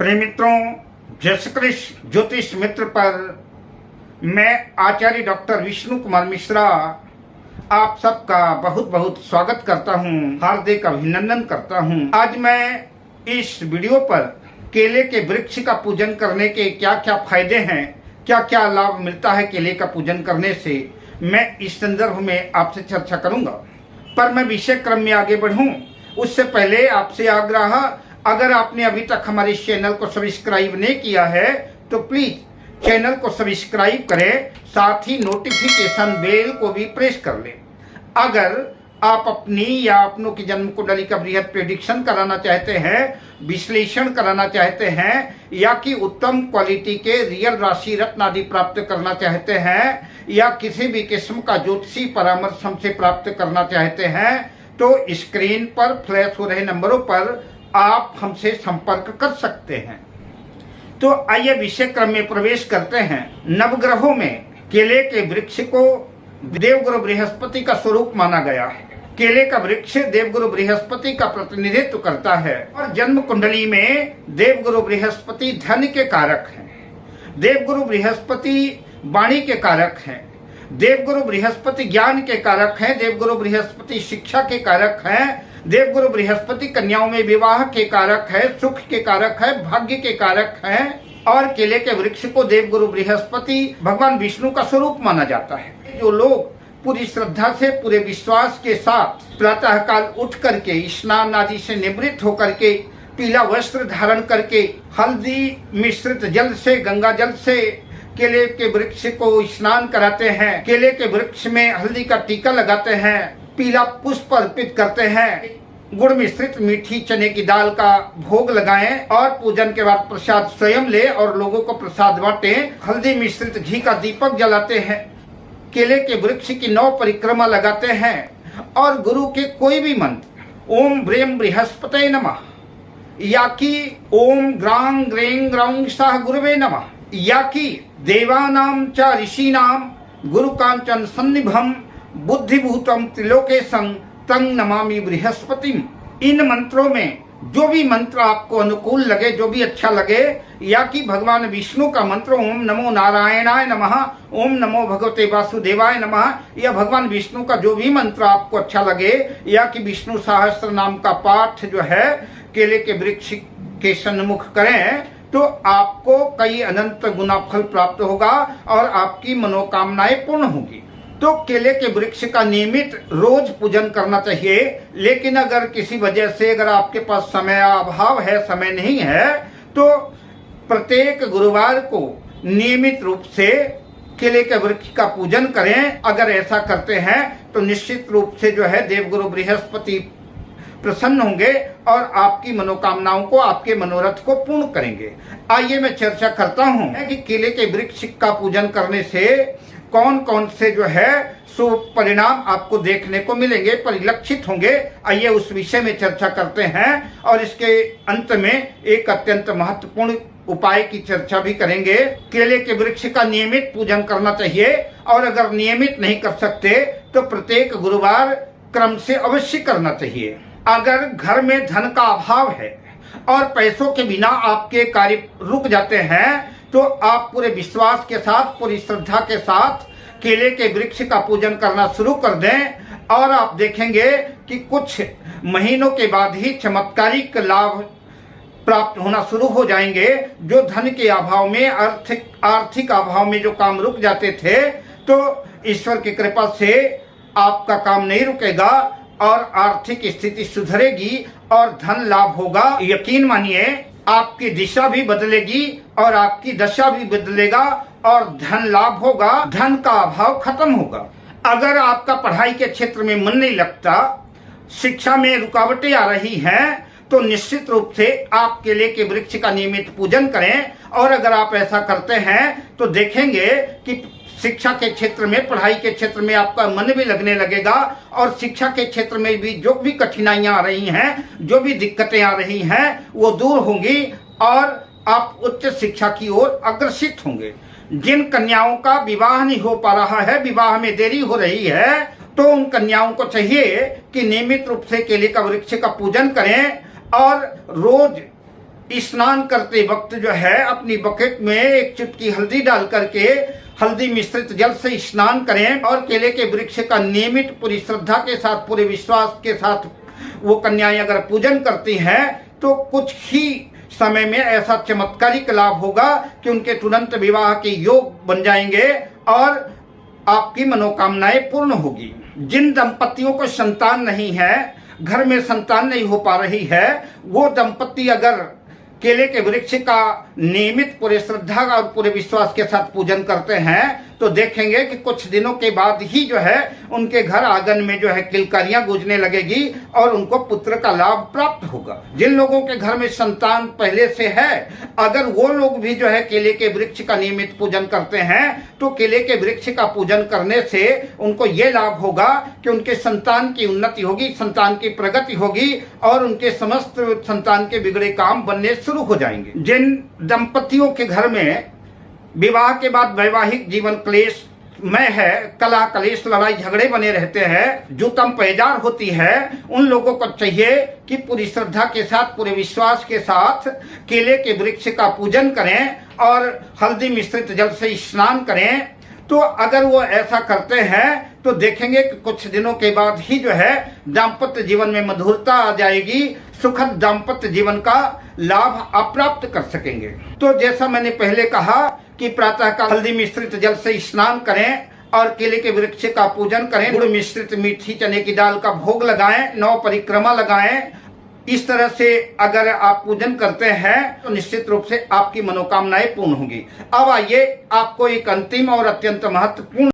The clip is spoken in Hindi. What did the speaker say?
प्रिय मित्रों, जय श्री कृष्ण ज्योतिष मित्र पर मैं आचार्य डॉक्टर विष्णु कुमार मिश्रा आप सबका बहुत बहुत स्वागत करता हूं, हार्दिक अभिनंदन करता हूं। आज मैं इस वीडियो पर केले के वृक्ष का पूजन करने के क्या क्या फायदे हैं, क्या क्या लाभ मिलता है केले का पूजन करने से, मैं इस संदर्भ में आपसे चर्चा करूंगा। पर मैं विषय क्रम में आगे बढ़ूं उससे पहले आपसे आग्रह, अगर आपने अभी तक हमारे इस चैनल को सब्सक्राइब नहीं किया है तो प्लीज चैनल को सब्सक्राइब करें, साथ ही नोटिफिकेशन बेल को भी प्रेस कर लें। अगर आप अपनी या अपनों की जन्म कुंडली का बृहद प्रेडिक्शन कराना चाहते हैं, विश्लेषण कराना चाहते हैं, या कि उत्तम क्वालिटी के रियल राशि रत्न आदि प्राप्त करना चाहते हैं, या किसी भी किस्म का ज्योतिषी परामर्श हमसे प्राप्त करना चाहते हैं, तो स्क्रीन पर फ्लैश हो रहे नंबरों पर आप हमसे संपर्क कर सकते हैं। तो आइए विषय क्रम में प्रवेश करते हैं। नवग्रहों में केले के वृक्ष को देवगुरु बृहस्पति का स्वरूप माना गया है। केले का वृक्ष देवगुरु बृहस्पति का प्रतिनिधित्व करता है और जन्म कुंडली में देवगुरु बृहस्पति धन के कारक हैं, देवगुरु बृहस्पति वाणी के कारक हैं, देवगुरु बृहस्पति ज्ञान के कारक हैं, देवगुरु बृहस्पति शिक्षा के कारक हैं, देवगुरु बृहस्पति कन्याओं में विवाह के कारक है, सुख के कारक है, भाग्य के कारक है। और केले के वृक्ष को देवगुरु बृहस्पति भगवान विष्णु का स्वरूप माना जाता है। जो लोग पूरी श्रद्धा से, पूरे विश्वास के साथ प्रातः काल उठ करके स्नान आदि से निवृत्त होकर के पीला वस्त्र धारण करके हल्दी मिश्रित जल से, गंगा जल से केले के वृक्ष को स्नान कराते हैं, केले के वृक्ष में हल्दी का टीका लगाते हैं, पीला पुष्प अर्पित करते हैं, गुड़ मिश्रित मीठी चने की दाल का भोग लगाएं और पूजन के बाद प्रसाद स्वयं ले और लोगों को प्रसाद बांटें, हल्दी मिश्रित घी का दीपक जलाते हैं, केले के वृक्ष की 9 परिक्रमा लगाते हैं और गुरु के कोई भी मंत्र, ओम ब्रेम बृहस्पते नमः, या कि ओम ग्रां ग्रें ग्रौं सह गुरुवे नमः, या कि देवानां च ऋषीणां गुरु कांचन सन्निभम बुद्धिभूतम त्रिलोकेशं तं नमामि बृहस्पतिम। इन मंत्रों में जो भी मंत्र आपको अनुकूल लगे, जो भी अच्छा लगे, या कि भगवान विष्णु का मंत्र ओम नमो नारायणाय नमः, ओम नमो भगवते वासुदेवाय नमः, या भगवान विष्णु का जो भी मंत्र आपको अच्छा लगे, या कि विष्णु सहस्त्र नाम का पाठ जो है केले के वृक्ष के सन्मुख करें तो आपको कई अनंत गुना फल प्राप्त होगा और आपकी मनोकामनाएं पूर्ण होगी। तो केले के वृक्ष का नियमित रोज पूजन करना चाहिए। लेकिन अगर किसी वजह से अगर आपके पास समय अभाव है, समय नहीं है, तो प्रत्येक गुरुवार को नियमित रूप से केले के वृक्ष का पूजन करें। अगर ऐसा करते हैं तो निश्चित रूप से जो है देवगुरु बृहस्पति प्रसन्न होंगे और आपकी मनोकामनाओं को, आपके मनोरथ को पूर्ण करेंगे। आइए मैं चर्चा करता हूं कि केले के वृक्ष का पूजन करने से कौन कौन से जो है शुभ परिणाम आपको देखने को मिलेंगे, परिलक्षित होंगे। आइए उस विषय में चर्चा करते हैं और इसके अंत में एक अत्यंत महत्वपूर्ण उपाय की चर्चा भी करेंगे। केले के वृक्ष का नियमित पूजन करना चाहिए और अगर नियमित नहीं कर सकते तो प्रत्येक गुरुवार क्रम से अवश्य करना चाहिए। अगर घर में धन का अभाव है और पैसों के बिना आपके कार्य रुक जाते हैं तो आप पूरे विश्वास के साथ, पूरी श्रद्धा के साथ केले के वृक्ष का पूजन करना शुरू कर दें और आप देखेंगे कि कुछ महीनों के बाद ही चमत्कारिक लाभ प्राप्त होना शुरू हो जाएंगे। जो धन के अभाव में, आर्थिक अभाव में जो काम रुक जाते थे, तो ईश्वर की कृपा से आपका काम नहीं रुकेगा और आर्थिक स्थिति सुधरेगी और धन लाभ होगा। यकीन मानिए आपकी दिशा भी बदलेगी और आपकी दशा भी बदलेगा और धन लाभ होगा, धन का अभाव खत्म होगा। अगर आपका पढ़ाई के क्षेत्र में मन नहीं लगता, शिक्षा में रुकावटें आ रही हैं, तो निश्चित रूप से आप केले के वृक्ष का नियमित पूजन करें और अगर आप ऐसा करते हैं तो देखेंगे कि शिक्षा के क्षेत्र में, पढ़ाई के क्षेत्र में आपका मन भी लगने लगेगा और शिक्षा के क्षेत्र में भी जो भी कठिनाइयां आ रही हैं, जो भी दिक्कतें आ रही हैं, वो दूर होंगी और आप उच्च शिक्षा की ओर अग्रसित होंगे। जिन कन्याओं का विवाह नहीं हो पा रहा है, विवाह में देरी हो रही है, तो उन कन्याओं को चाहिए कि नियमित रूप से केले का वृक्ष का पूजन करें और रोज स्नान करते वक्त जो है अपनी बकेट में एक चुटकी हल्दी डाल करके हल्दी मिश्रित जल से स्नान करें और केले के वृक्ष का नियमित पूरी श्रद्धा के साथ पूरे विश्वास के साथ वो कन्याएं अगर पूजन करती हैं तो कुछ ही समय में ऐसा चमत्कारिक लाभ होगा कि उनके तुरंत विवाह के योग बन जाएंगे और आपकी मनोकामनाएं पूर्ण होगी। जिन दंपतियों को संतान नहीं है, घर में संतान नहीं हो पा रही है, वो दंपति अगर केले के वृक्ष का नियमित पूरे श्रद्धा और पूरे विश्वास के साथ पूजन करते हैं तो देखेंगे कि कुछ दिनों के बाद ही जो है उनके घर आंगन में जो है किलकारियां गूंजने लगेगी और उनको पुत्र का लाभ प्राप्त होगा। जिन लोगों के घर में संतान पहले से है, अगर वो लोग भी जो है केले के वृक्ष का नियमित पूजन करते हैं तो केले के वृक्ष का पूजन करने से उनको ये लाभ होगा कि उनके संतान की उन्नति होगी, संतान की प्रगति होगी और उनके समस्त संतान के बिगड़े काम बनने शुरू हो जाएंगे। जिन दंपतियों के घर में विवाह के बाद वैवाहिक जीवन क्लेश में है, कलह कलेश लड़ाई झगड़े बने रहते हैं, जुतम पैजार होती है, उन लोगों को चाहिए कि पूरी श्रद्धा के साथ पूरे विश्वास के साथ केले के वृक्ष का पूजन करें और हल्दी मिश्रित जल से स्नान करें। तो अगर वो ऐसा करते हैं तो देखेंगे कि कुछ दिनों के बाद ही जो है दाम्पत्य जीवन में मधुरता आ जाएगी, सुखद दाम्पत्य जीवन का लाभ आप प्राप्त कर सकेंगे। तो जैसा मैंने पहले कहा कि प्रातःकाल हल्दी मिश्रित जल से स्नान करें और केले के वृक्ष का पूजन करें, गुड़ मिश्रित मीठी चने की दाल का भोग लगाएं, 9 परिक्रमा लगाएं। इस तरह से अगर आप पूजन करते हैं तो निश्चित रूप से आपकी मनोकामनाएं पूर्ण होंगी। अब आइए आपको एक अंतिम और अत्यंत महत्वपूर्ण